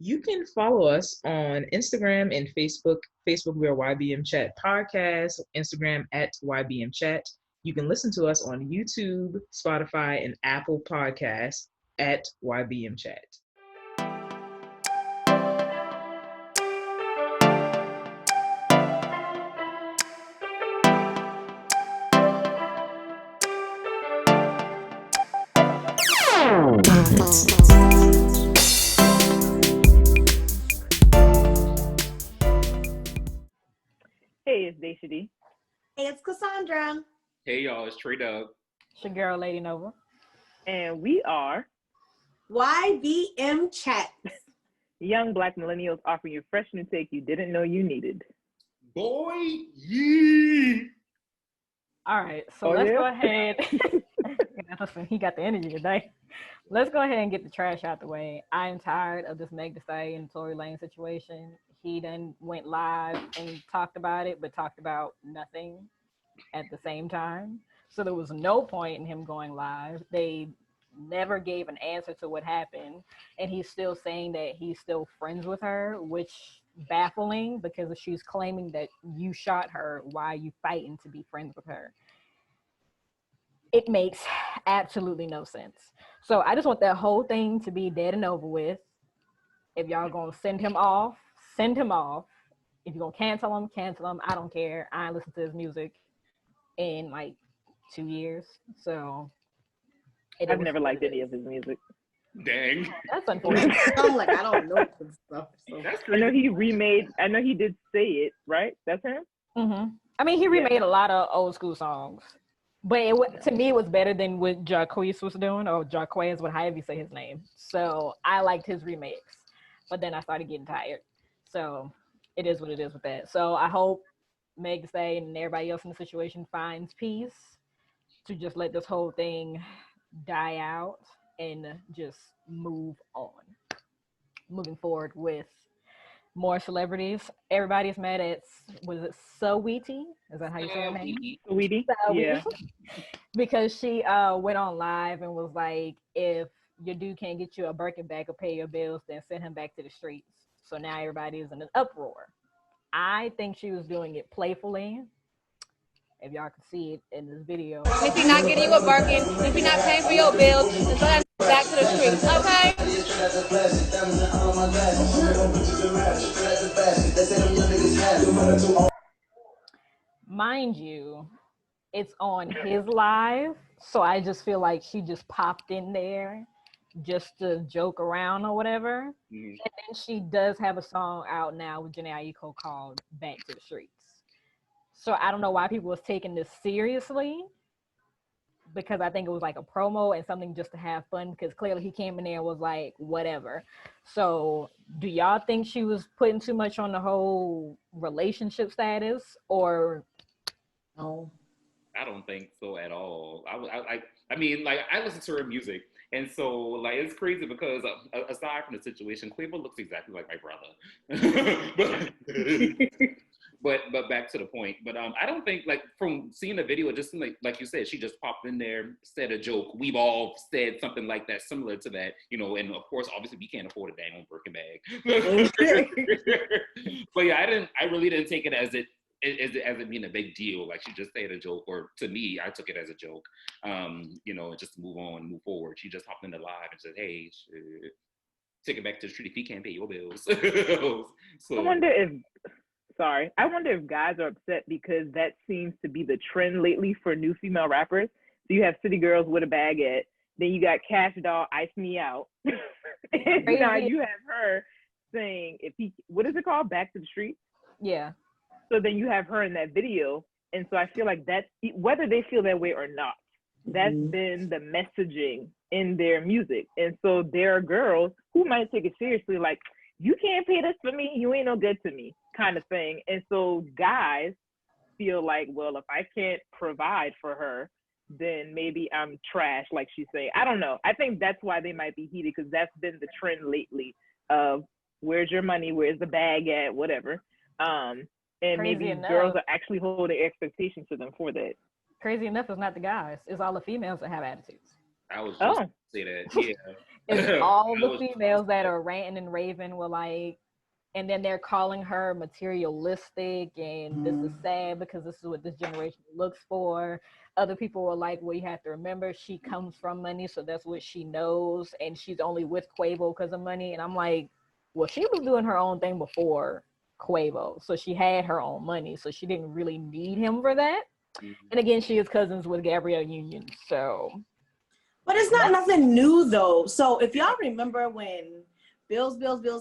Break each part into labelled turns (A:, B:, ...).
A: You can follow us on Instagram and Facebook. Facebook, we are YBM Chat Podcast. Instagram at YBM Chat. You can listen to us on YouTube, Spotify, and Apple Podcasts at YBM Chat.
B: Hey, it's Dashia D.
C: Hey, it's Cassondra.
D: Hey, y'all, it's Tre'Dub.
E: It's your girl, LadiiNova.
B: And we are
C: YBM Chat.
B: young Black millennials offering you fresh new take you didn't know you needed.
D: Boy, yeah.
E: All right, so let's go ahead. Listen, he got the energy today. Let's go ahead and get the trash out the way. I am tired of this Meg Thee Stallion and Tory Lane situation. He then went live and talked about it, but talked about nothing at the same time. So there was no point in him going live. They never gave an answer to what happened. And he's still saying that he's still friends with her, which baffling because she's claiming that you shot her. Why are you fighting to be friends with her? It makes absolutely no sense. So I just want that whole thing to be dead and over with. If y'all gonna send him off, send him off. If you're gonna cancel him, cancel him. I don't care. I ain't listened to his music in like 2 years. So
B: I've never liked any of his music.
D: Dang.
E: That's unfortunate.
C: I'm like, I don't know this stuff. So.
B: I know he did Say It, right? That's him?
E: Mm-hmm. I mean, he remade a lot of old school songs. But to me, it was better than what Jacquees was doing, or Jacquees, however you say his name. So I liked his remix. But then I started getting tired. So it is what it is with that. So I hope Meg Thee Stallion and everybody else in the situation finds peace to just let this whole thing die out and just move on. Moving forward with more celebrities. Everybody's mad at, was it Saweetie? Is that how you say her name?
B: Saweetie? Yeah.
E: Because she went on live and was like, if your dude can't get you a Birkin bag or pay your bills, then send him back to the streets. So now everybody is in an uproar. I think she was doing it playfully. If y'all can see it in this video.
F: If he's not getting you a Birkin, if he's not paying for your bills, then send him back to the streets, okay?
E: Mind you, it's on his live, so I just feel like she just popped in there just to joke around or whatever. Mm-hmm. And then she does have a song out now with Jhené Aiko called Back to the Streets. So I don't know why people was taking this seriously, because I think it was like a promo and something just to have fun, because clearly he came in there and was like, whatever. So do y'all think she was putting too much on the whole relationship status, or no?
D: I don't think so at all. I mean, like, I listen to her music, and so, like, it's crazy because aside from the situation, Quavo looks exactly like my brother. But back to the point. But I don't think, like, from seeing the video, it just seemed like you said, she just popped in there, said a joke. We've all said something like that, similar to that, you know. And of course, obviously, we can't afford a dang on Birkin bag. But yeah, I really didn't take it as it being a big deal. Like, she just said a joke, or to me, I took it as a joke. You know, just to move on, move forward. She just hopped in the live and said, "Hey, take it back to the street if he can't pay your bills." So
B: I wonder if guys are upset because that seems to be the trend lately for new female rappers. So you have City Girls with a baguette, then you got Cash Doll, Ice Me Out, and now you have her saying, "If he, what is it called, Back to the Street?"
E: Yeah.
B: So then you have her in that video, and so I feel like that's, whether they feel that way or not, that's been the messaging in their music. And so there are girls who might take it seriously, like, you can't pay this for me, you ain't no good to me, kind of thing. And so guys feel like, well, if I can't provide for her, then maybe I'm trash, like she's saying. I don't know. I think that's why they might be heated, because that's been the trend lately of where's your money, where's the bag at, whatever. And
E: Crazy
B: maybe
E: enough,
B: girls are actually holding expectations to them for that.
E: Crazy enough, it's not the guys. It's all the females that have attitudes.
D: I was just say that, yeah.
E: If all the females that are ranting and raving were like, and then they're calling her materialistic and this is sad because this is what this generation looks for. Other people were like, well, you have to remember she comes from money, so that's what she knows, and she's only with Quavo because of money. And I'm like, well, she was doing her own thing before Quavo, so she had her own money, so she didn't really need him for that. And again, she is cousins with Gabrielle Union, so.
C: But it's not nothing new though. So if y'all remember when Bills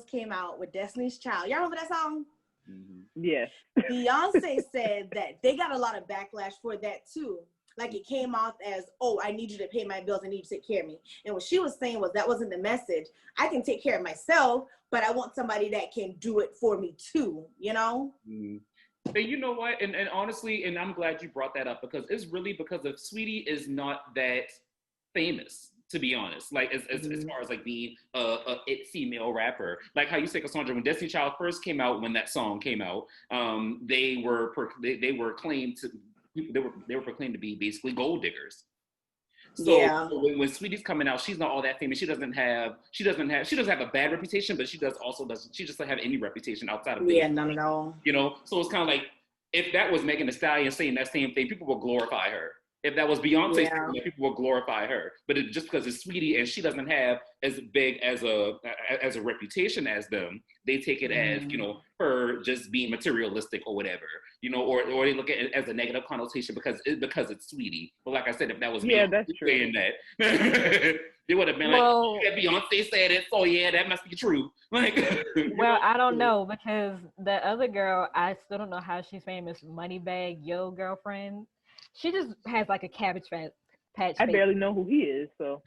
C: came out with Destiny's Child, y'all remember that song?
B: Yes.
C: Beyonce said that they got a lot of backlash for that too. Like it came off as, oh, I need you to pay my bills, I need you to take care of me. And what she was saying was that wasn't the message. I can take care of myself, but I want somebody that can do it for me too, you know?
D: And you know what? And honestly, and I'm glad you brought that up because it's really because of Sweetie is not that famous, to be honest. Like as far as like being a female rapper, like how you say, Cassondra, when Destiny Child first came out, when that song came out, they were proclaimed to be basically gold diggers. So when Sweetie's coming out, she's not all that famous. She doesn't have a bad reputation, but she just doesn't have any reputation outside of
C: none at all.
D: You know, so it's kind of like if that was Megan Thee Stallion saying that same thing, people will glorify her. If that was Beyonce, saying that, people will glorify her. But just because it's Sweetie and she doesn't have as big as a reputation as them, they take it as, you know, her just being materialistic or whatever, you know, or they look at it as a negative connotation because it's Sweetie. But like I said, if that was
B: that's true.
D: Saying that, they would have been like, Beyonce said it, so yeah, that must be true. Like,
E: well, I don't know because the other girl, I still don't know how she's famous. Moneybag Yo girlfriend. She just has like a cabbage patch.
B: I barely know who he is, so.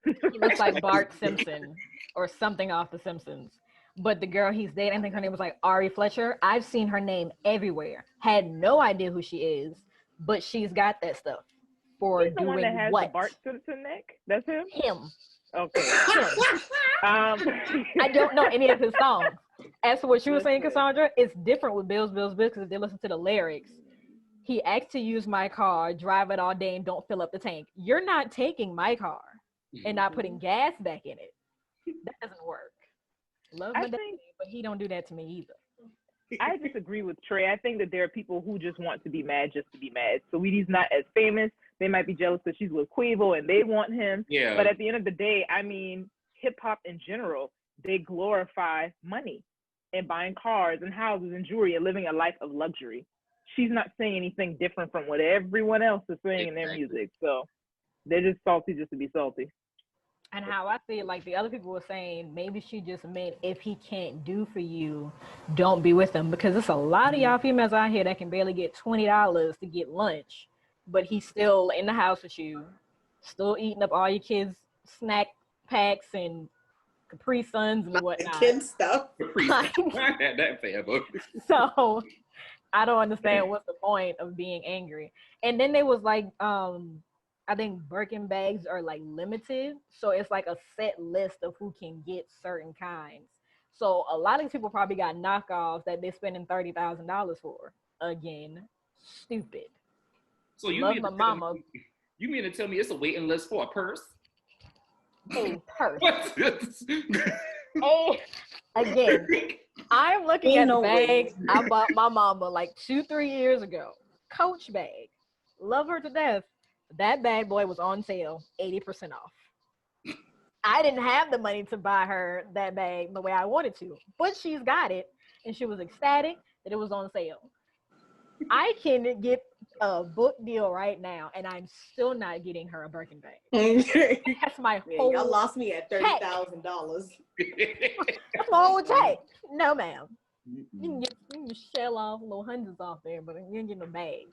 E: He looks like Bart Simpson or something off The Simpsons. But the girl he's dating, I think her name was like Ari Fletcher. I've seen her name everywhere. Had no idea who she is, but she's got that stuff for
B: He's the
E: doing
B: one that has
E: what?
B: The Bart Simpson neck? That's him?
E: Him.
B: Okay.
E: I don't know any of his songs. As for what you were saying, Cassondra, it's different with Bills because if they listen to the lyrics, he asked to use my car, drive it all day, and don't fill up the tank. You're not taking my car and not putting gas back in it. That doesn't work. Love my daddy, but he don't do that to me either.
B: I disagree with Trey. I think that there are people who just want to be mad just to be mad. Saweetie's not as famous. They might be jealous that she's with Quavo and they want him.
D: Yeah.
B: But at the end of the day, I mean, hip hop in general, they glorify money and buying cars and houses and jewelry and living a life of luxury. She's not saying anything different from what everyone else is saying in their music. So they're just salty just to be salty.
E: And how I feel like the other people were saying, maybe she just meant if he can't do for you, don't be with him. Because there's a lot of y'all females out here that can barely get $20 to get lunch, but he's still in the house with you, still eating up all your kids' snack packs and Capri Suns and whatnot.
C: Kid stuff.
E: So I don't understand what's the point of being angry. And then they was like, I think Birkin bags are like limited. So it's like a set list of who can get certain kinds. So a lot of people probably got knockoffs that they're spending $30,000 for. Again, stupid.
D: So you
E: Love
D: mean
E: my mama.
D: You mean to tell me it's a waiting list for a purse?
E: A purse.
D: What?
E: Again, I'm looking at the bag I bought my mama like 2-3 years ago. Coach bag. Love her to death. That bad boy was on sale, 80% off. I didn't have the money to buy her that bag the way I wanted to, but she's got it, and she was ecstatic that it was on sale. I can get a book deal right now, and I'm still not getting her a Birkin bag. That's my whole.
C: Y'all lost me at $30,000.
E: That's my whole take. No, ma'am. You can shell off little hundreds off there, but you ain't getting a bag.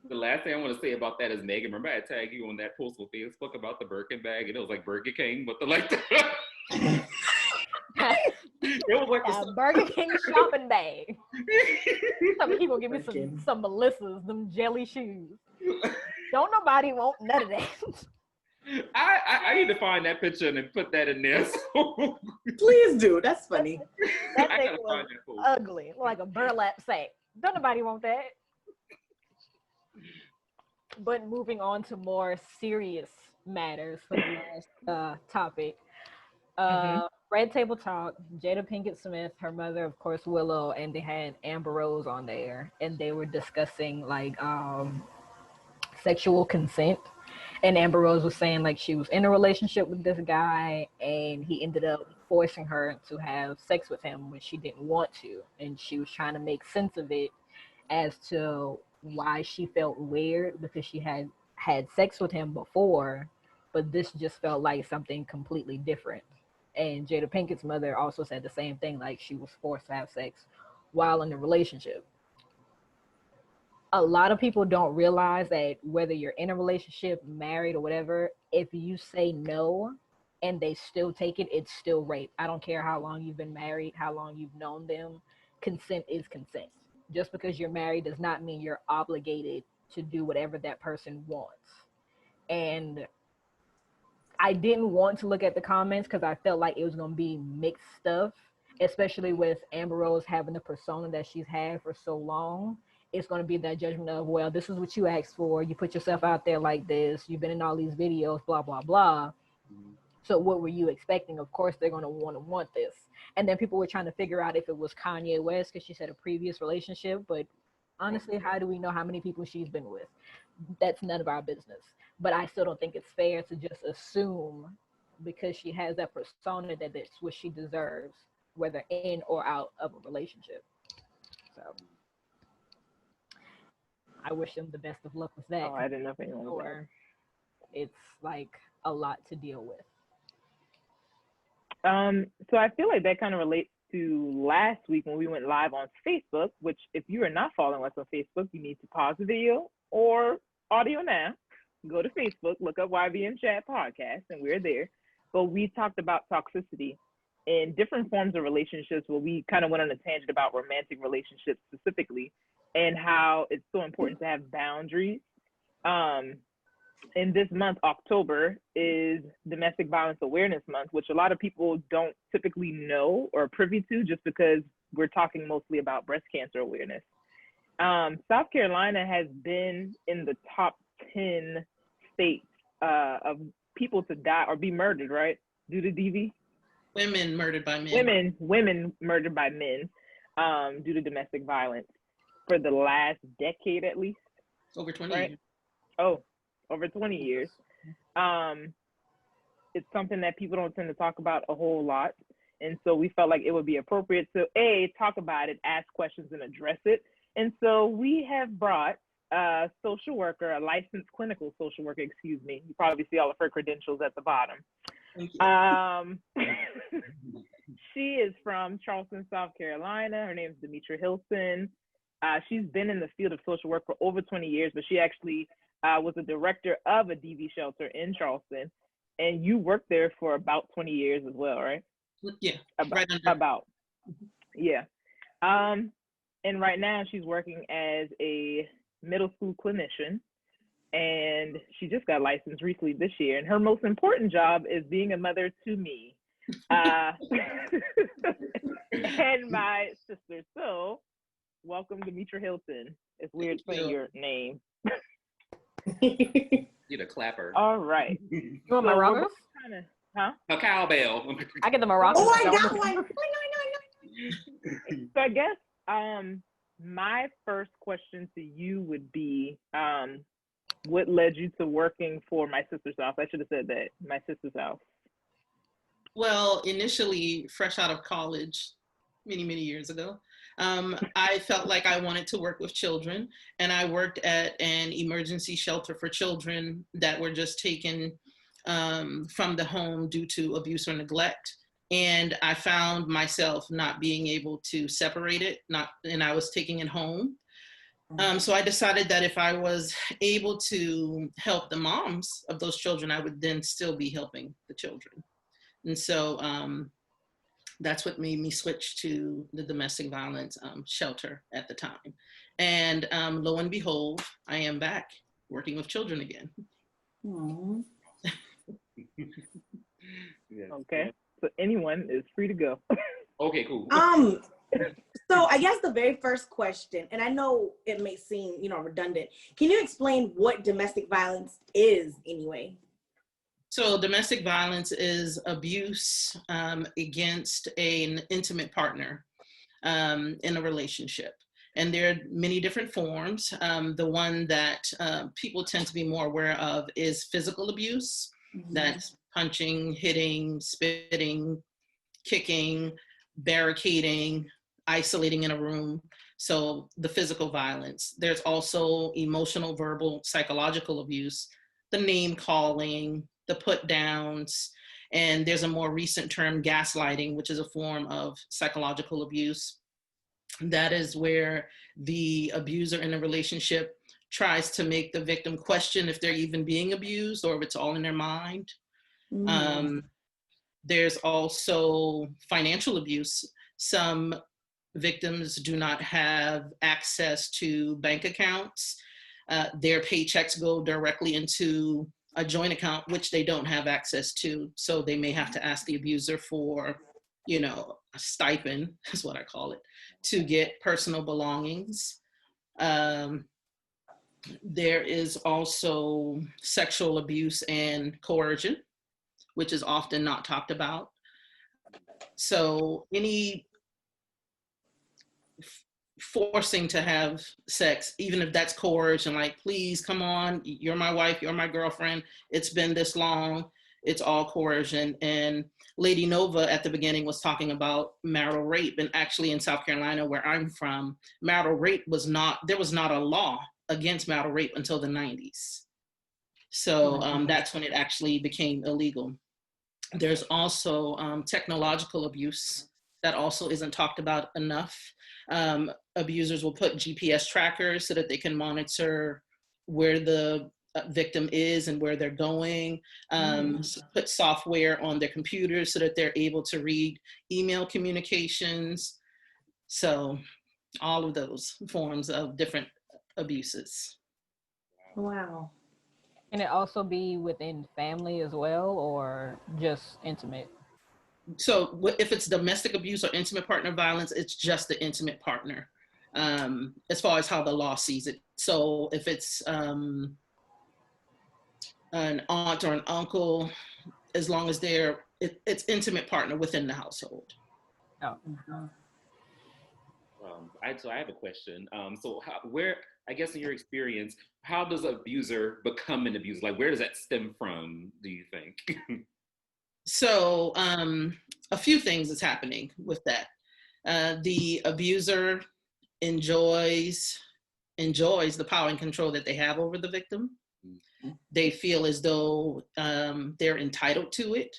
D: The last thing I want to say about that is, Megan, remember I tagged you on that post on Facebook about the Birkin bag, and it was like Burger King, but it was like
E: a Burger King shopping bag. He gonna give me some Melissas, them jelly shoes. Don't nobody want none of that.
D: I need to find that picture and then put that in there. So.
C: Please do. That's funny.
E: That thing was ugly, like a burlap sack. Don't nobody want that. But moving on to more serious matters for the last topic. Red Table Talk, Jada Pinkett Smith, her mother, of course, Willow, and they had Amber Rose on there, and they were discussing like sexual consent. And Amber Rose was saying like she was in a relationship with this guy, and he ended up forcing her to have sex with him when she didn't want to, and she was trying to make sense of it as to why she felt weird because she had sex with him before, but this just felt like something completely different. And Jada Pinkett's mother also said the same thing, like she was forced to have sex while in the relationship. A lot of people don't realize that whether you're in a relationship, married, or whatever, if you say no and they still take it, it's still rape. I don't care how long you've been married, how long you've known them. Consent is consent. Just because you're married does not mean you're obligated to do whatever that person wants. And I didn't want to look at the comments because I felt like it was going to be mixed stuff, especially with Amber Rose having the persona that she's had for so long. It's going to be that judgment of, well, this is what you asked for. You put yourself out there like this. You've been in all these videos, blah, blah, blah. So what were you expecting? Of course, they're going to want this. And then people were trying to figure out if it was Kanye West because she said a previous relationship. But honestly, how do we know how many people she's been with? That's none of our business. But I still don't think it's fair to just assume because she has that persona that that's what she deserves, whether in or out of a relationship. So I wish them the best of luck with that.
B: Oh, I didn't know if anyone was there.
E: It's like a lot to deal with.
B: So I feel like that kind of relates to last week when we went live on Facebook, which if you are not following us on Facebook, you need to pause the video or audio now. Go to Facebook, look up YBM Chat Podcast, and we're there. But we talked about toxicity in different forms of relationships where we kind of went on a tangent about romantic relationships specifically and how it's so important to have boundaries. And this month, October, is Domestic Violence Awareness Month, which a lot of people don't typically know or privy to just because we're talking mostly about breast cancer awareness. South Carolina has been in the top 10 states of people to die or be murdered, right? Due to DV?
G: Women murdered by men.
B: Women murdered by men due to domestic violence for the last decade at least.
G: Over 20
B: right?
G: years.
B: Oh, over 20 years. It's something that people don't tend to talk about a whole lot. And so we felt like it would be appropriate to talk about it, ask questions, and address it. And so we have brought a social worker, a licensed clinical social worker, excuse me. You probably see all of her credentials at the bottom. She is from Charleston, South Carolina. Her name is Damitra Hilton. She's been in the field of social work for over 20 years, but she actually was a director of a DV shelter in Charleston. And you worked there for about 20 years as well, right?
G: Yeah.
B: Yeah. And right now she's working as a middle school clinician, and she just got licensed recently this year. And her most important job is being a mother to me and my sister. So welcome, Damitra Hilton. It's weird saying your name.
D: You're the clapper.
B: All right.
E: You want maracas?
D: A cowbell.
E: I get the maracas.
C: Oh, I got one. No.
B: So I guess my first question to you would be, what led you to working for My Sister's House? I should have said that, My Sister's House.
G: Well, initially, fresh out of college, many, many years ago, I felt like I wanted to work with children, and I worked at an emergency shelter for children that were just taken from the home due to abuse or neglect. And I found myself not being able to separate it, and I was taking it home. So I decided that if I was able to help the moms of those children, I would then still be helping the children. And so that's what made me switch to the domestic violence shelter at the time. And lo and behold, I am back working with children again.
D: Yes.
B: Okay, so anyone is free to go.
D: Okay, cool.
C: So I guess the very first question, and I know it may seem, redundant. Can you explain what domestic violence is anyway?
G: So domestic violence is abuse against an intimate partner in a relationship. And there are many different forms. The one that people tend to be more aware of is physical abuse. Mm-hmm. That's punching, hitting, spitting, kicking, barricading, isolating in a room. So the physical violence. There's also emotional, verbal, psychological abuse, the name calling, the put downs, and there's a more recent term, gaslighting, which is a form of psychological abuse. That is where the abuser in a relationship tries to make the victim question if they're even being abused or if it's all in their mind. There's also financial abuse. Some victims do not have access to bank accounts. Their paychecks go directly into a joint account, which they don't have access to. So they may have to ask the abuser for, you know, a stipend, is what I call it, to get personal belongings. There is also sexual abuse and coercion, which is often not talked about. So any forcing to have sex, even if that's coercion, like, please come on, you're my wife, you're my girlfriend, it's been this long, it's all coercion. And LadiiNova at the beginning was talking about marital rape, and actually in South Carolina, where I'm from, marital rape was not, there was not a law against marital rape until the 90s. So that's when it actually became illegal. There's also technological abuse that also isn't talked about enough. Abusers will put GPS trackers so that they can monitor where the victim is and where they're going, put software on their computers so that they're able to read email communications. So all of those forms of different abuses.
C: Wow.
E: Can it also be within family as well, or just intimate?
G: So if it's domestic abuse or intimate partner violence, it's just the intimate partner, as far as how the law sees it. So if it's an aunt or an uncle, as long as it's intimate partner within the household.
E: Oh.
D: So I have a question. So where, I guess in your experience, how does an abuser become an abuser? Like, where does that stem from, do you think?
G: So a few things is happening with that. The abuser enjoys the power and control that they have over the victim. Mm-hmm. They feel as though they're entitled to it,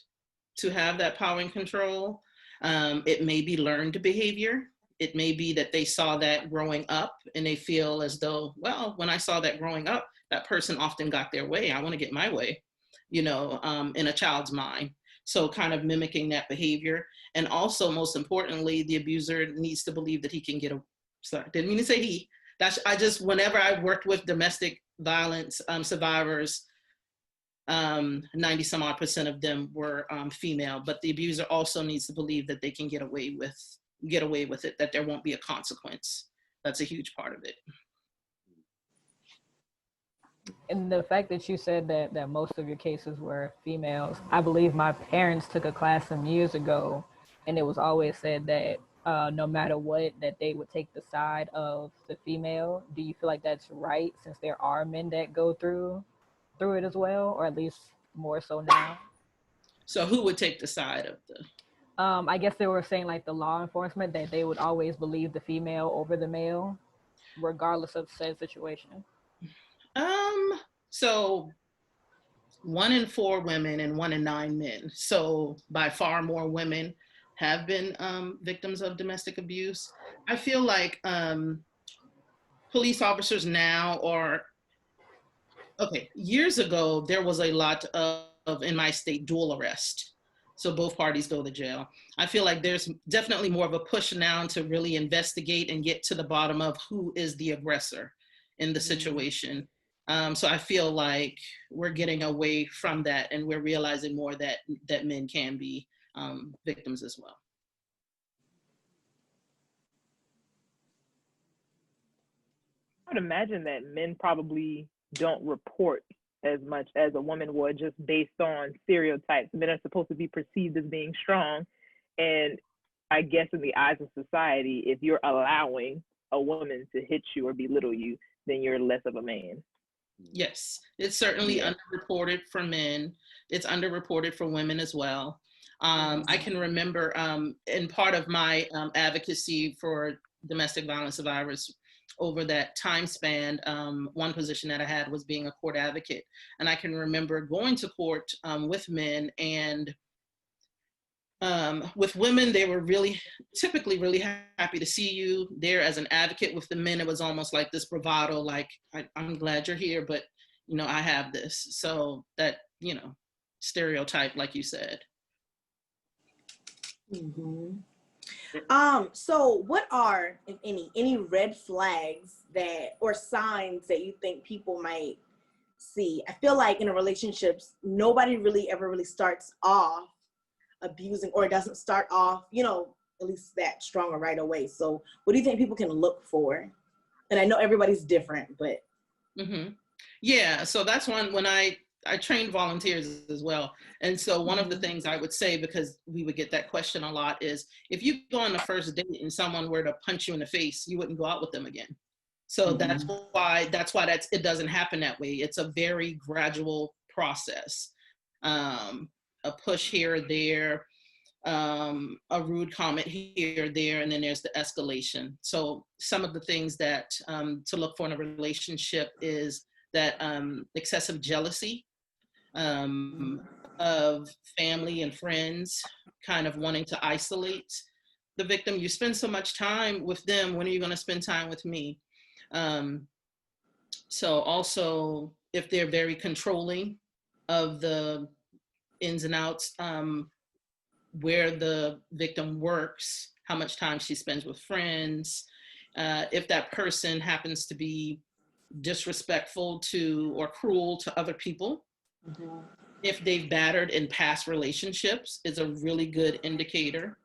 G: to have that power and control. It may be learned behavior. It may be that they saw that growing up and they feel as though, well, when I saw that growing up, that person often got their way. I want to get my way, you know, in a child's mind. So kind of mimicking that behavior. And also, most importantly, the abuser needs to believe that he can get sorry, didn't mean to say he. Whenever I've worked with domestic violence survivors, 90 some odd % of them were female, but the abuser also needs to believe that they can get away with it, that there won't be a consequence. That's a huge part of it.
E: And the fact that you said that most of your cases were females, I believe my parents took a class some years ago, and it was always said that no matter what, that they would take the side of the female. Do you feel like that's right, since there are men that go through it as well, or at least more so now?
G: So who would take the side of the?
E: I guess they were saying, like, the law enforcement, that they would always believe the female over the male, regardless of said situation.
G: So 1 in 4 women and 1 in 9 men. So by far more women have been victims of domestic abuse. I feel like police officers now are, okay, years ago, there was a lot of in my state, dual arrest. So both parties go to jail. I feel like there's definitely more of a push now to really investigate and get to the bottom of who is the aggressor in the situation. So I feel like we're getting away from that, and we're realizing more that men can be victims as well.
B: I would imagine that men probably don't report as much as a woman would, just based on stereotypes. Men are supposed to be perceived as being strong. And I guess in the eyes of society, if you're allowing a woman to hit you or belittle you, then you're less of a man.
G: Yes, it's certainly underreported for men. It's underreported for women as well. I can remember in part of my advocacy for domestic violence survivors over that time span, one position that I had was being a court advocate. And I can remember going to court with men, and with women, they were typically really happy to see you there as an advocate. With the men, it was almost like this bravado, like, I'm glad you're here, but, you know, I have this. So that, you know, stereotype, like you said.
C: Mm-hmm. So what are, if any red flags that, or signs that you think people might see? I feel like in a relationships, nobody really ever really starts off abusing, or doesn't start off, you know, at least that stronger right away. So what do you think people can look for? And I know everybody's different, but.
G: Mm-hmm. Yeah, so that's one, when I trained volunteers as well. And so one of the things I would say, because we would get that question a lot, is if you go on the first date and someone were to punch you in the face, you wouldn't go out with them again. So that's why it doesn't happen that way. It's a very gradual process. A push here or there, a rude comment here or there, and then there's the escalation. So some of the things that to look for in a relationship is that excessive jealousy of family and friends, kind of wanting to isolate the victim. You spend so much time with them, when are you going to spend time with me? So also, if they're very controlling of the ins and outs, where the victim works, how much time she spends with friends, if that person happens to be disrespectful to or cruel to other people, if they've battered in past relationships, is a really good indicator.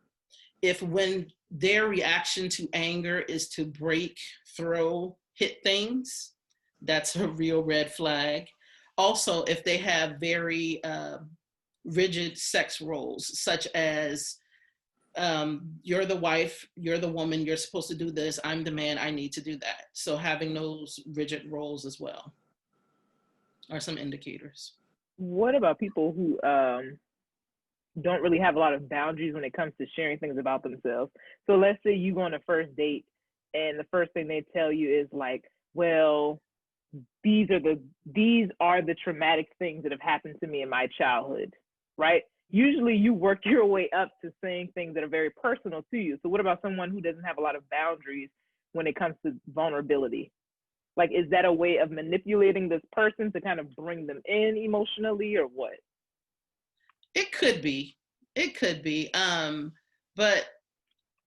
G: If when their reaction to anger is to break, throw, hit things, that's a real red flag. Also, if they have very rigid sex roles, such as you're the wife, you're the woman, you're supposed to do this, I'm the man, I need to do that. So having those rigid roles as well are some indicators.
B: What about people who don't really have a lot of boundaries when it comes to sharing things about themselves? So let's say you go on a first date and the first thing they tell you is like, well, these are the traumatic things that have happened to me in my childhood, right? Usually you work your way up to saying things that are very personal to you. So what about someone who doesn't have a lot of boundaries when it comes to vulnerability? Like, is that a way of manipulating this person to kind of bring them in emotionally, or what?
G: It could be. But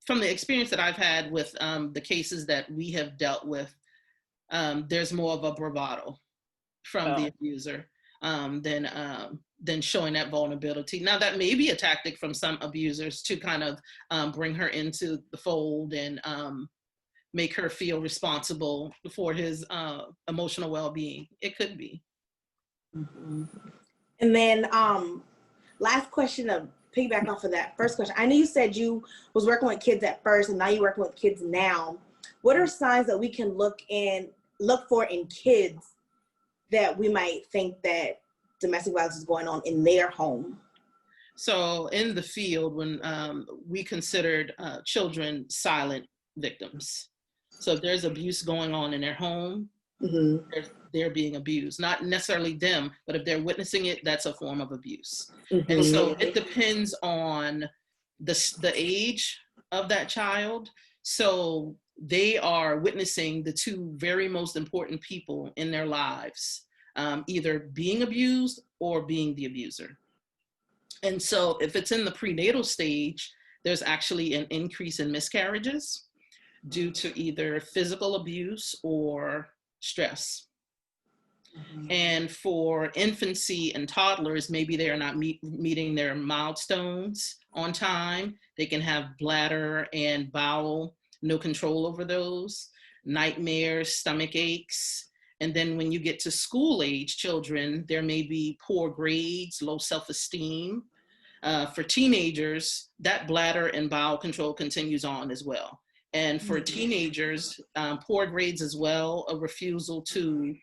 G: from the experience that I've had with the cases that we have dealt with, there's more of a bravado from the abuser than showing that vulnerability. Now, that may be a tactic from some abusers to kind of bring her into the fold and make her feel responsible for his emotional well-being. It could be.
C: Mm-hmm. And then last question to piggyback off of that first question. I know you said you was working with kids at first and now you're working with kids now. What are signs that we can look for in kids that we might think that domestic violence is going on in their home? So
G: in the field, when we considered children silent victims. So if there's abuse going on in their home, they're being abused. Not necessarily them, but if they're witnessing it, that's a form of abuse. And so it depends on the age of that child. So they are witnessing the two very most important people in their lives, either being abused or being the abuser. And so if it's in the prenatal stage, there's actually an increase in miscarriages due to either physical abuse or stress. And for infancy and toddlers, maybe they are not meeting their milestones on time. They can have bladder and bowel, no control over those, nightmares, stomach aches. And then when you get to school age children, there may be poor grades, low self-esteem. For teenagers, that bladder and bowel control continues on as well. And for teenagers, poor grades as well, a refusal to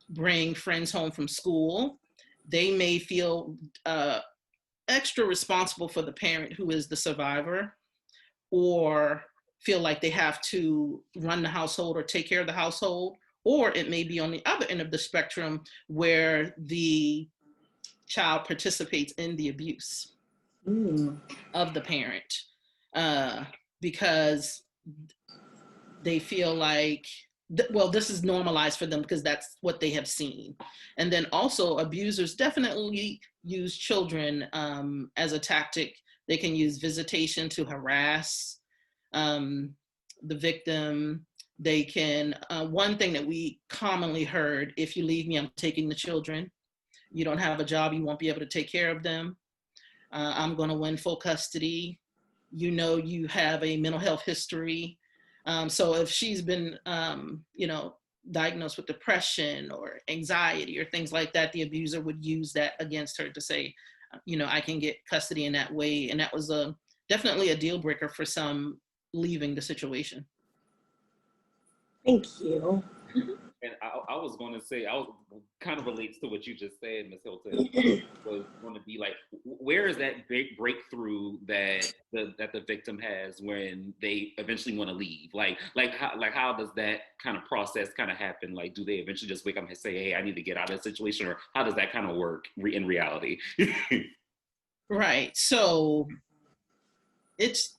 G: bring friends home from school. They may feel extra responsible for the parent who is the survivor, or feel like they have to run the household or take care of the household. Or it may be on the other end of the spectrum where the child participates in the abuse of the parent because they feel like, well, this is normalized for them because that's what they have seen. And then also abusers definitely use children as a tactic. They can use visitation to harass the victim. They can, one thing that we commonly heard, if you leave me, I'm taking the children. You don't have a job, you won't be able to take care of them. I'm gonna win full custody. You know, you have a mental health history. So if she's been, diagnosed with depression or anxiety or things like that, the abuser would use that against her to say, I can get custody in that way. And that was definitely a deal breaker for some leaving the situation.
C: Thank you.
D: And I was going to say, kind of relates to what you just said, Ms. Hilton, was going to be like, where is that big breakthrough that the victim has when they eventually want to leave? How does that kind of process kind of happen? Like, do they eventually just wake up and say, hey, I need to get out of this situation? Or how does that kind of work in reality?
G: Right. So it's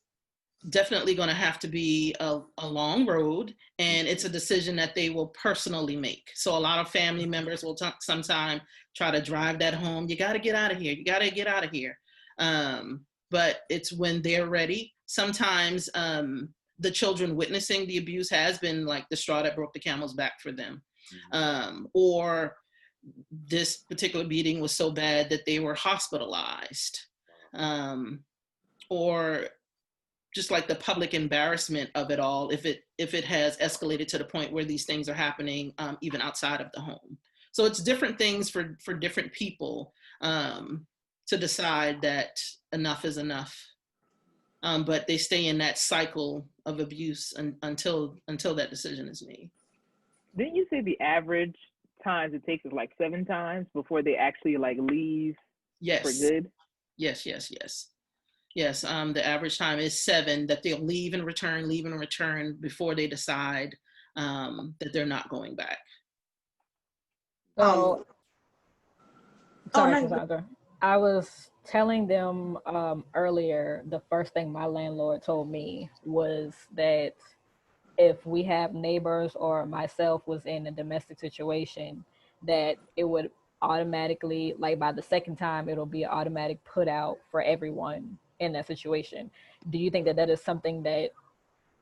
G: definitely going to have to be a long road, and it's a decision that they will personally make. So a lot of family members will sometimes try to drive that home. You got to get out of here. You got to get out of here. But it's when they're ready. Sometimes the children witnessing the abuse has been like the straw that broke the camel's back for them. Or this particular beating was so bad that they were hospitalized. Or just like the public embarrassment of it all, if it has escalated to the point where these things are happening even outside of the home. So it's different things for different people to decide that enough is enough. But they stay in that cycle of abuse until that decision is made.
B: Didn't you say the average times it takes is like 7 times before they actually like leave for good?
G: Yes. Yes, the average time is 7 that they'll leave and return before they decide that they're not going back.
E: So, sorry, Cassondra. I was telling them earlier, the first thing my landlord told me was that if we have neighbors or myself was in a domestic situation, that it would automatically, like by the second time, it'll be an automatic put out for everyone in that situation. Do you think that is something that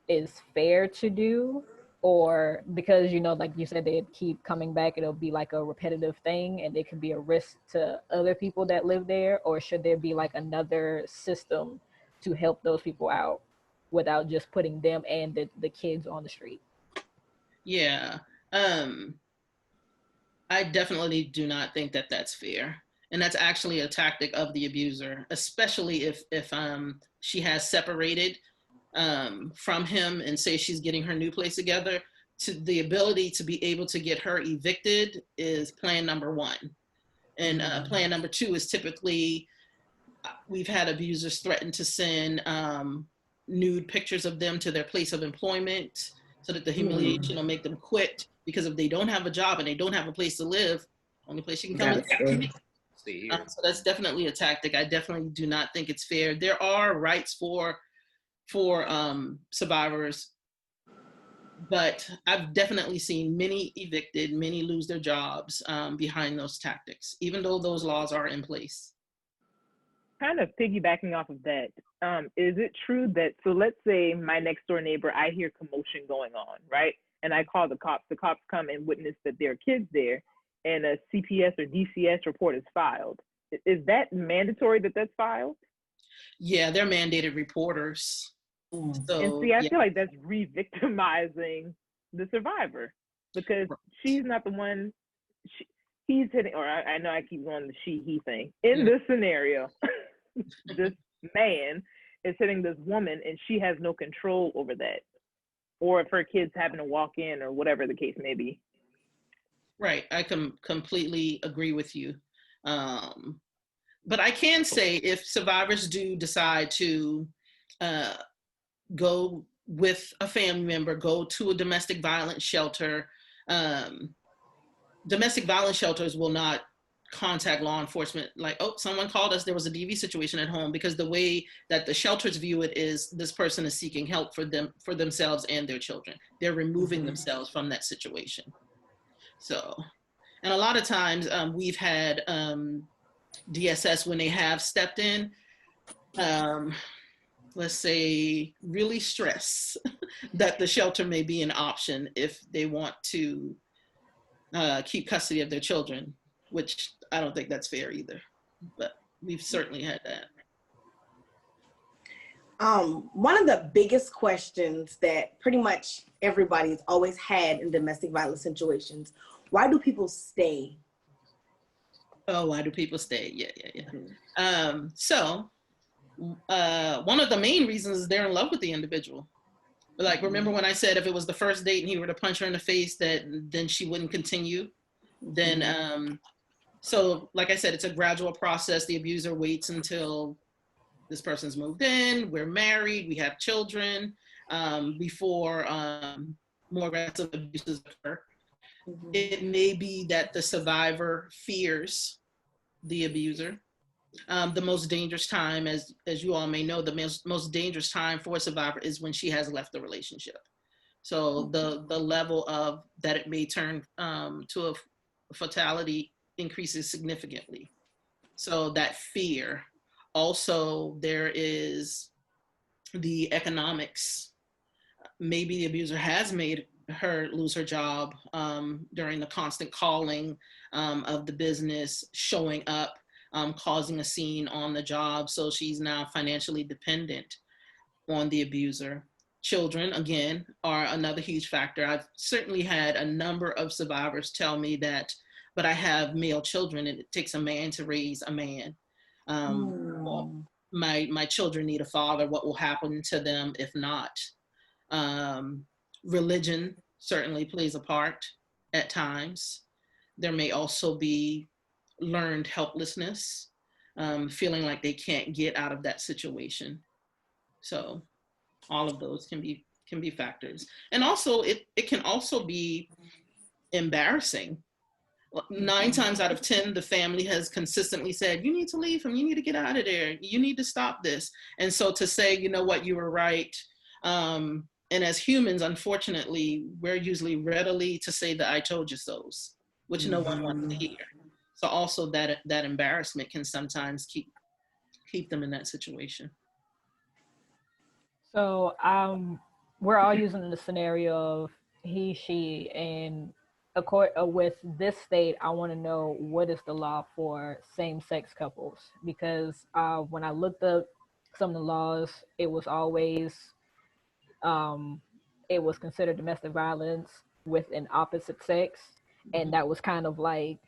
E: is fair to do? Or because, like you said, they keep coming back, it'll be like a repetitive thing and it could be a risk to other people that live there? Or should there be like another system to help those people out without just putting them and the kids on the street?
G: Yeah, I definitely do not think that that's fair. And that's actually a tactic of the abuser, especially if she has separated from him and say she's getting her new place together. To the ability to be able to get her evicted is plan number 1. And plan number 2 is typically, we've had abusers threaten to send nude pictures of them to their place of employment so that the humiliation will make them quit, because if they don't have a job and they don't have a place to live, only place you can come is so that's definitely a tactic. I definitely do not think it's fair. There are rights for survivors, but I've definitely seen many evicted, many lose their jobs behind those tactics, even though those laws are in place.
B: Kind of piggybacking off of that, is it true that, so let's say my next door neighbor, I hear commotion going on, right? And I call the cops come and witness that there are kids there, and a CPS or DCS report is filed. Is that mandatory that that's filed?
G: Yeah, they're mandated reporters. So,
B: and see, I feel like that's re-victimizing the survivor. because she's not the one. He's hitting, or I know I keep going the he thing. In this scenario, this man is hitting this woman and she has no control over that. Or if her kids happen to walk in or whatever the case may be.
G: Right, I completely agree with you. But I can say if survivors do decide to go with a family member, go to a domestic violence shelter, domestic violence shelters will not contact law enforcement like, oh, someone called us, there was a DV situation at home, because the way that the shelters view it is this person is seeking help for themselves and their children. They're removing themselves from that situation. So, and a lot of times we've had DSS, when they have stepped in, let's say, really stress that the shelter may be an option if they want to keep custody of their children, which I don't think that's fair either, but we've certainly had that.
C: One of the biggest questions that pretty much everybody's always had in domestic violence situations, why do people stay?
G: Oh, why do people stay? Yeah. So one of the main reasons is they're in love with the individual. Like, remember when I said if it was the first date and he were to punch her in the face, that then she wouldn't continue? Then, so like I said, it's a gradual process. The abuser waits until this person's moved in, we're married, we have children, before more aggressive abuses occur. It may be that the survivor fears the abuser. The most dangerous time, as you all may know, the most dangerous time for a survivor is when she has left the relationship. So the level of that it may turn to a fatality increases significantly. So that fear. Also, there is the economics. Maybe the abuser has made her lose her job during the constant calling of the business, showing up, causing a scene on the job. So she's now financially dependent on the abuser. Children, again, are another huge factor. I've certainly had a number of survivors tell me that, but I have male children and it takes a man to raise a man. Well, my children need a father. What will happen to them if not? Religion certainly plays a part at times. There may also be learned helplessness, feeling like they can't get out of that situation. So all of those can be factors. And also it can also be embarrassing. 9 times out of 10, the family has consistently said, you need to leave him, you need to get out of there, you need to stop this. And so to say, you know what, you were right. And as humans, unfortunately, we're usually readily to say the I told you so's, which no one wants to hear. So also that embarrassment can sometimes keep them in that situation.
E: So we're all using the scenario of he, she, and with this state, I want to know what is the law for same-sex couples, because when I looked up some of the laws, it was always it was considered domestic violence with an opposite sex, and that was kind of like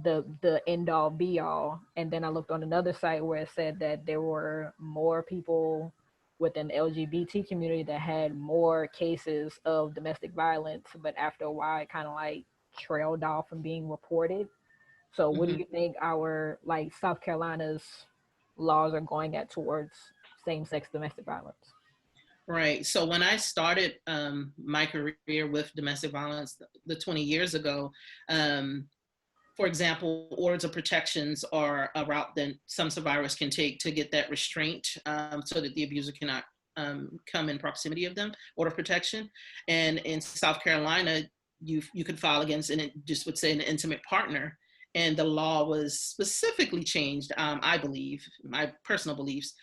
E: the end all be all. And then I looked on another site where it said that there were more people within the LGBT community that had more cases of domestic violence, but after a while it kind of like trailed off from being reported. So what do you think our, like, South Carolina's laws are going at towards same-sex domestic violence?
G: Right. So when I started my career with domestic violence the 20 years ago, for example, orders of protections are a route that some survivors can take to get that restraint so that the abuser cannot come in proximity of them, order of protection. And in South Carolina, you could file against, and it just would say an intimate partner. And the law was specifically changed, I believe, my personal beliefs,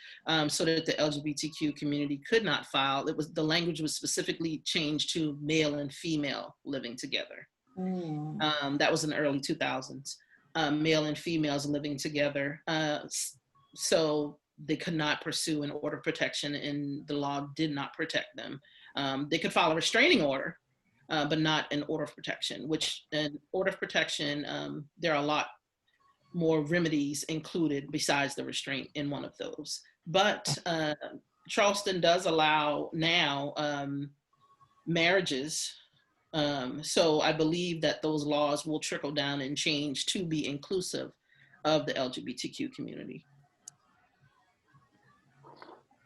G: so that the LGBTQ community could not file. The language was specifically changed to male and female living together. That was in the early 2000s, male and females living together. So they could not pursue an order of protection, and the law did not protect them. They could file a restraining order, but not an order of protection, which an order of protection, there are a lot more remedies included besides the restraint in one of those. But Charleston does allow now marriages. So I believe that those laws will trickle down and change to be inclusive of the LGBTQ community,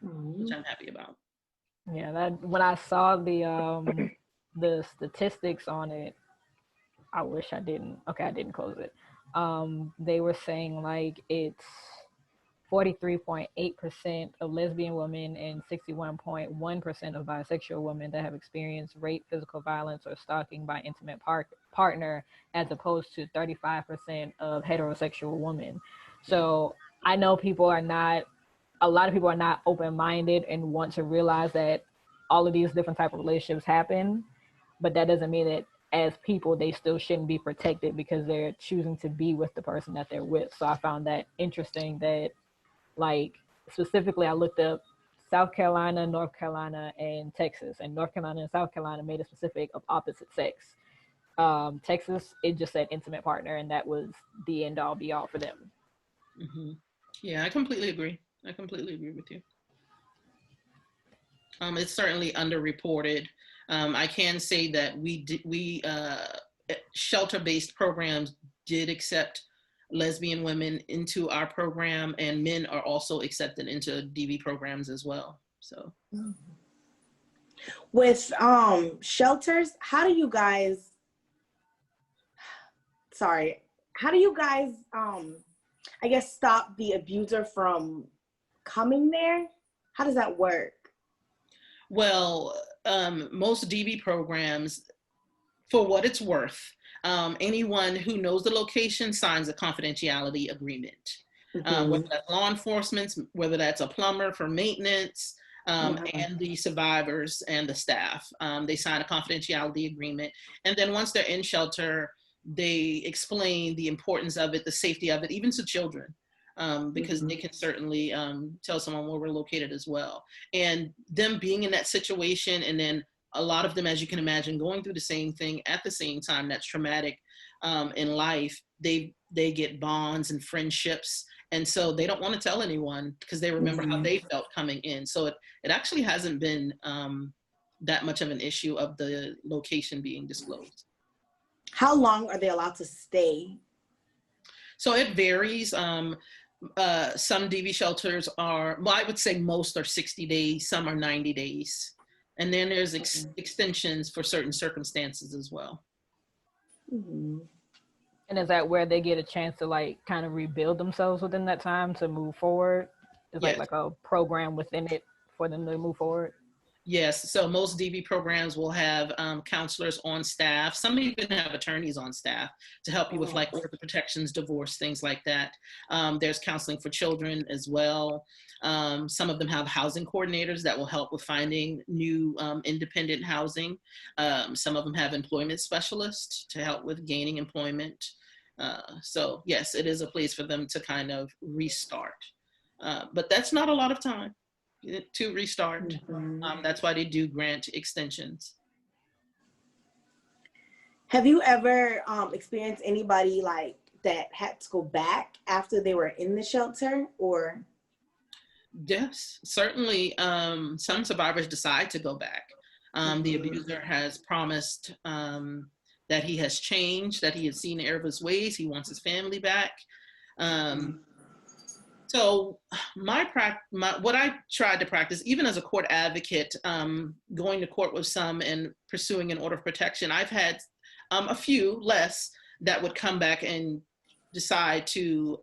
G: which I'm happy about.
E: Yeah, that when I saw the statistics on it, I wish I didn't. Okay, I didn't close it. They were saying like it's 43.8% of lesbian women and 61.1% of bisexual women that have experienced rape, physical violence, or stalking by intimate partner, as opposed to 35% of heterosexual women. So I know a lot of people are not open-minded and want to realize that all of these different type of relationships happen, but that doesn't mean that as people, they still shouldn't be protected because they're choosing to be with the person that they're with. So I found that interesting that, like, specifically, I looked up South Carolina, North Carolina, and Texas. And North Carolina and South Carolina made it specific of opposite sex. Texas, it just said intimate partner, and that was the end all be all for them.
G: Mm-hmm. Yeah, I completely agree. I completely agree with you. It's certainly underreported. I can say that we shelter-based programs did accept lesbian women into our program, and men are also accepted into DV programs as well. So
C: with shelters, how do you guys I guess stop the abuser from coming there? How does that work?
G: Well, most DV programs, for what it's worth, anyone who knows the location signs a confidentiality agreement. Whether that's law enforcement, whether that's a plumber for maintenance, and the survivors and the staff. They sign a confidentiality agreement. And then once they're in shelter, they explain the importance of it, the safety of it, even to children, because they can certainly tell someone where we're located as well. And them being in that situation, and then a lot of them, as you can imagine, going through the same thing at the same time, that's traumatic in life, they get bonds and friendships. And so they don't want to tell anyone because they remember how they felt coming in. So it actually hasn't been that much of an issue of the location being disclosed.
C: How long are they allowed to stay?
G: So it varies. Some DV shelters are, well, I would say most are 60 days, some are 90 days. And then there's extensions for certain circumstances as well.
E: And is that where they get a chance to like kind of rebuild themselves within that time to move forward? Is like a program within it for them to move forward?
G: Yes, so most DV programs will have counselors on staff. Some even have attorneys on staff to help you with like order protections, divorce, things like that. There's counseling for children as well. Some of them have housing coordinators that will help with finding new independent housing. Some of them have employment specialists to help with gaining employment. So yes, it is a place for them to kind of restart. But that's not a lot of time to restart. That's why they do grant extensions.
C: Have you ever experienced anybody like that had to go back after they were in the shelter, or?
G: Yes, certainly. Some survivors decide to go back. The abuser has promised that he has changed, that he has seen the error of his ways, he wants his family back. So what I tried to practice, even as a court advocate, going to court with some and pursuing an order of protection, I've had a few less that would come back and decide to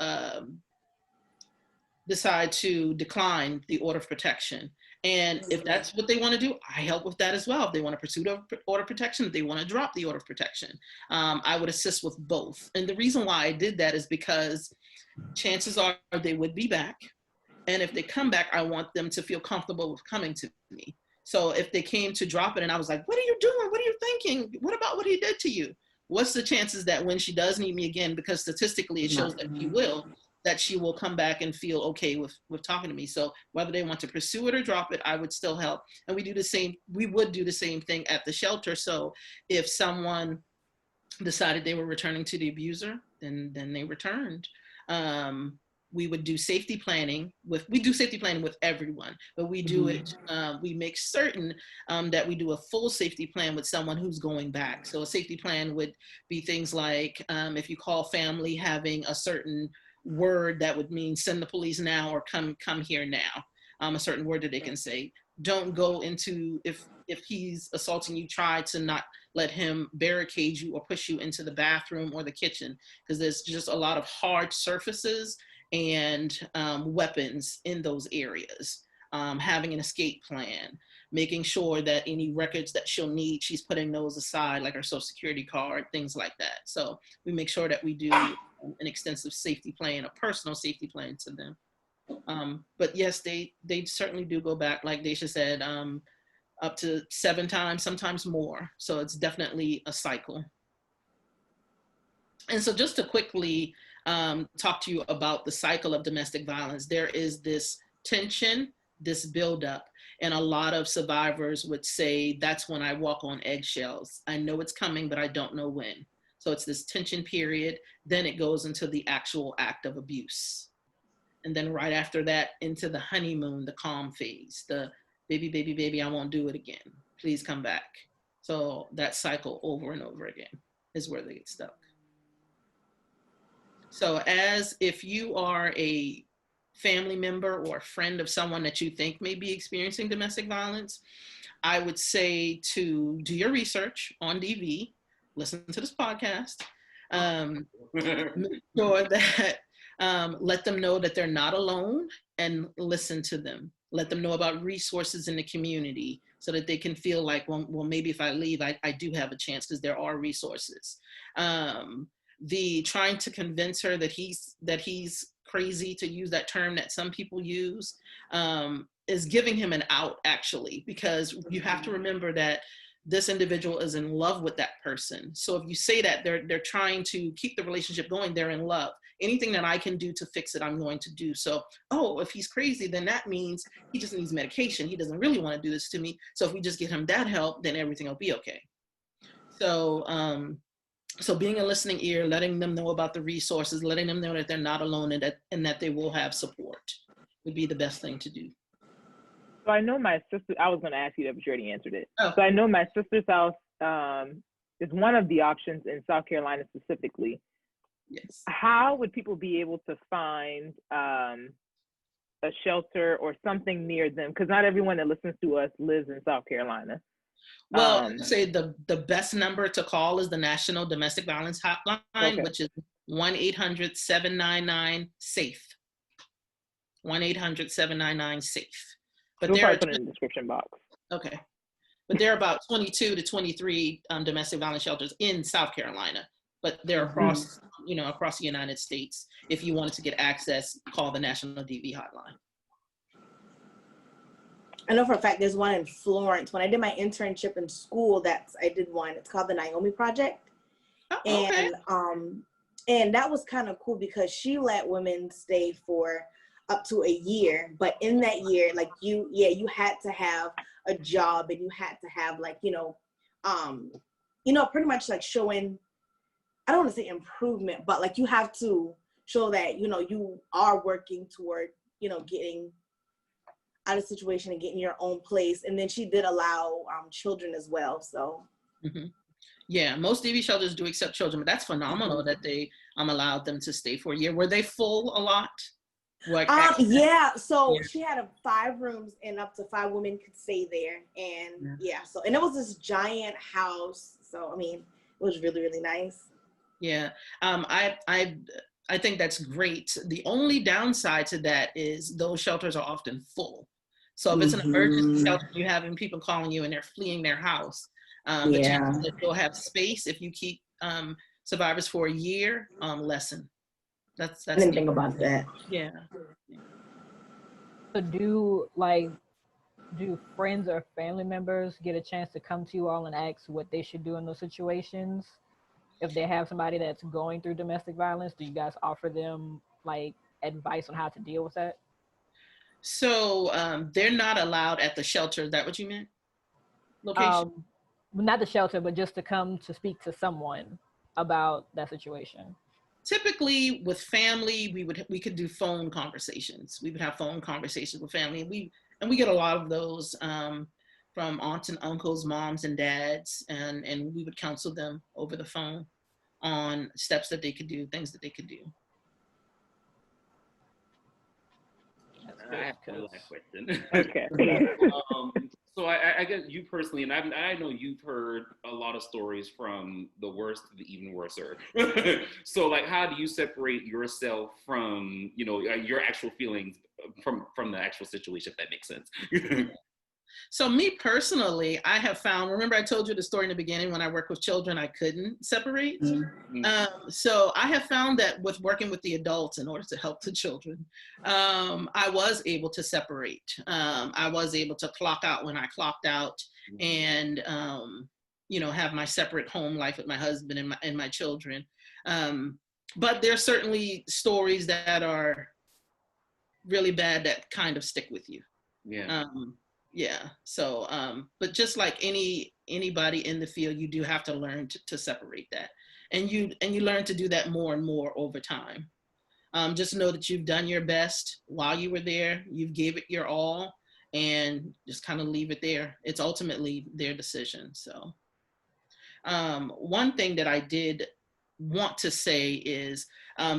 G: decline the order of protection. And if that's what they want to do, I help with that as well. If they want to pursue the order of protection, if they want to drop the order of protection, I would assist with both. And the reason why I did that is because chances are they would be back. And if they come back, I want them to feel comfortable with coming to me. So if they came to drop it and I was like, what are you doing? What are you thinking? What about what he did to you? What's the chances that when she does need me again, because statistically it shows that she will, that she will come back and feel okay with talking to me. So whether they want to pursue it or drop it, I would still help. And we would do the same thing at the shelter. So if someone decided they were returning to the abuser, then they returned. We would do safety planning with everyone, but we do it, we make certain that we do a full safety plan with someone who's going back. So a safety plan would be things like, if you call family, having a certain word that would mean send the police now or come here now, a certain word that they can say. Don't go into, if he's assaulting you, try to not let him barricade you or push you into the bathroom or the kitchen, because there's just a lot of hard surfaces and weapons in those areas. Having an escape plan, making sure that any records that she'll need, she's putting those aside, like her social security card, things like that. So we make sure that we do an extensive safety plan, a personal safety plan to them. But yes, they certainly do go back, like Dashia said, up to 7 times, sometimes more. So it's definitely a cycle. And so just to quickly talk to you about the cycle of domestic violence, there is this tension, this buildup, and a lot of survivors would say, that's when I walk on eggshells. I know it's coming, but I don't know when. So it's this tension period, then it goes into the actual act of abuse. And then right after that, into the honeymoon, the calm phase, the baby, I won't do it again. Please come back. So that cycle over and over again is where they get stuck. So as if you are a family member or a friend of someone that you think may be experiencing domestic violence, I would say to do your research on DV, listen to this podcast, make sure that let them know that they're not alone, and listen to them. Let them know about resources in the community so that they can feel like, well maybe if I leave, I do have a chance, because there are resources. The trying to convince her that he's crazy, to use that term that some people use, is giving him an out, actually, because you have to remember that this individual is in love with that person. So if you say that, they're trying to keep the relationship going, they're in love. Anything that I can do to fix it, I'm going to do. So, if he's crazy, then that means he just needs medication. He doesn't really want to do this to me. So if we just get him that help, then everything will be okay. So, so being a listening ear, letting them know about the resources, letting them know that they're not alone, and that they will have support would be the best thing to do.
B: So I know my sister, I was going to ask you that, but you already answered it.
G: Oh.
B: So I know my sister's house is one of the options in South Carolina specifically.
G: Yes.
B: How would people be able to find a shelter or something near them? Because not everyone that listens to us lives in South Carolina.
G: Well, I'd say the best number to call is the National Domestic Violence Hotline, okay, which is 1-800-799-SAFE. 1-800-799-SAFE. But
B: we'll probably put it in the description box.
G: Okay. But there are about 22 to 23 domestic violence shelters in South Carolina, but they're across, across the United States. If you wanted to get access, call the National DV Hotline.
C: I know for a fact there's one in Florence. When I did my internship in school, I did one. It's called the Naomi Project. Oh, okay. And that was kind of cool because she let women stay for up to a year, but in that year, like you had to have a job, and you had to have pretty much like showing, I don't want to say improvement, but like you have to show that, you are working toward, getting out of the situation and getting your own place. And then she did allow children as well. So.
G: Mm-hmm. Yeah, most DV shelters do accept children, but that's phenomenal that they allowed them to stay for a year. Were they full a lot?
C: Yeah, so she had 5 rooms and up to 5 women could stay there, and and it was this giant house. So I mean, it was really, really nice.
G: Yeah, I think that's great. The only downside to that is those shelters are often full. So if it's an emergency shelter, you're having people calling you and they're fleeing their house. The chances that you'll have space if you keep survivors for a year lessen. That's
C: I didn't think about that.
G: Yeah.
E: So do friends or family members get a chance to come to you all and ask what they should do in those situations? If they have somebody that's going through domestic violence, do you guys offer them like advice on how to deal with that?
G: So they're not allowed at the shelter. Is that what you meant? Location?
E: Not the shelter, but just to come to speak to someone about that situation.
G: Typically with family, we could do phone conversations. We would have phone conversations with family. And we get a lot of those from aunts and uncles, moms and dads, and we would counsel them over the phone on steps that they could do, things that they could do.
D: I have one last question.
B: Okay.
D: So I guess you personally, and I know you've heard a lot of stories from the worst to the even worser. So like, how do you separate yourself from, you know, your actual feelings from the actual situation, if that makes sense?
G: So me personally, I have found, remember I told you the story in the beginning, when I work with children, I couldn't separate. So I have found that with working with the adults in order to help the children, I was able to separate. I was able to clock out when I clocked out and, you know, have my separate home life with my husband and my children. But there's certainly stories that are really bad that kind of stick with you.
D: Yeah.
G: Yeah. So, but just like anybody in the field, you do have to learn to separate that, and you learn to do that more and more over time. Just know that you've done your best while you were there. You've gave it your all, and just kind of leave it there. It's ultimately their decision. So, one thing that I did want to say is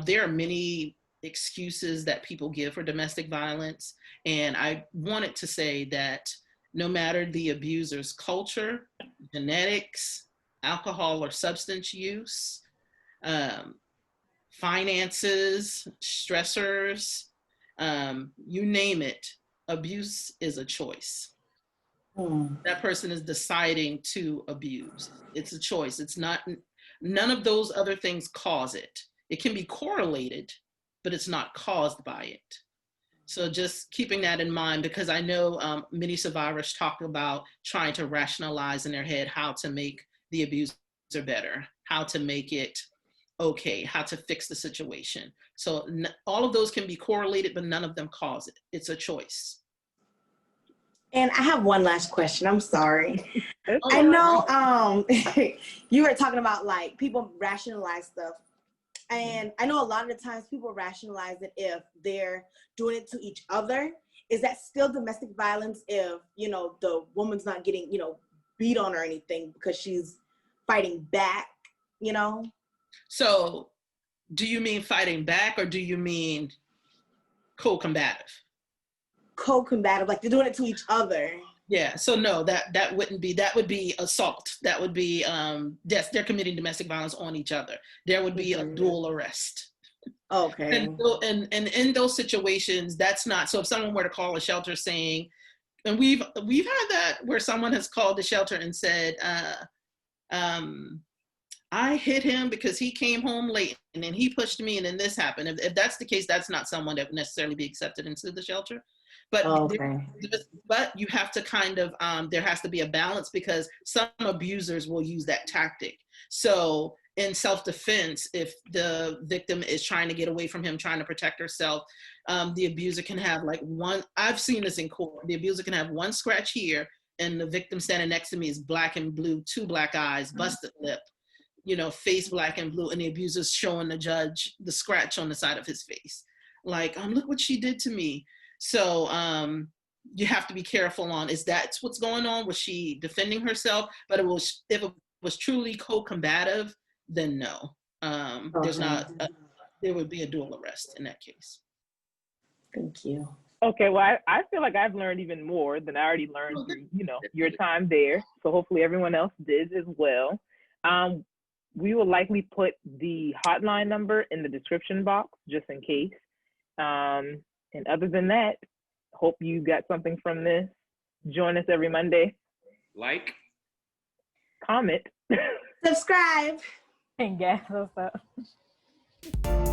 G: there are many excuses that people give for domestic violence. And I wanted to say that no matter the abuser's culture, genetics, alcohol or substance use, finances, stressors, you name it, abuse is a choice. That person is deciding to abuse. It's a choice. It's not, none of those other things cause it. It can be correlated, but it's not caused by it. So just keeping that in mind, because I know many survivors talk about trying to rationalize in their head how to make the abuser better, how to make it okay, how to fix the situation. So all of those can be correlated, but none of them cause it. It's a choice.
C: And I have one last question. I'm sorry. I know you were talking about like people rationalize stuff. And I know a lot of the times people rationalize it if they're doing it to each other. Is that still domestic violence if, you know, the woman's not getting, you know, beat on or anything because she's fighting back, you know?
G: So do you mean fighting back or do you mean co-combative?
C: Co-combative, like they're doing it to each other.
G: Yeah, so no, that wouldn't be, that would be assault. That would be, yes, they're committing domestic violence on each other. There would be a dual arrest.
C: Okay.
G: And in those situations, that's not, so if someone were to call a shelter saying, and we've had that where someone has called the shelter and said, I hit him because he came home late and then he pushed me and then this happened. If that's the case, that's not someone that would necessarily be accepted into the shelter. But, but you have to kind of, there has to be a balance because some abusers will use that tactic. So in self-defense, if the victim is trying to get away from him, trying to protect herself, the abuser can have like one, I've seen this in court, the abuser can have one scratch here and the victim standing next to me is black and blue, 2 black eyes, busted lip, you know, face black and blue, and the abuser's showing the judge the scratch on the side of his face. Like, look what she did to me. So you have to be careful on, is that what's going on? Was she defending herself? But if it was truly co-combative, then no. There's not, there would be a dual arrest in that case.
C: Thank you.
B: Okay, well, I feel like I've learned even more than I already learned through, you know, your time there. So hopefully everyone else did as well. We will likely put the hotline number in the description box just in case. And other than that, hope you got something from this. Join us every Monday.
D: Like,
B: comment,
C: subscribe,
E: and gas us up.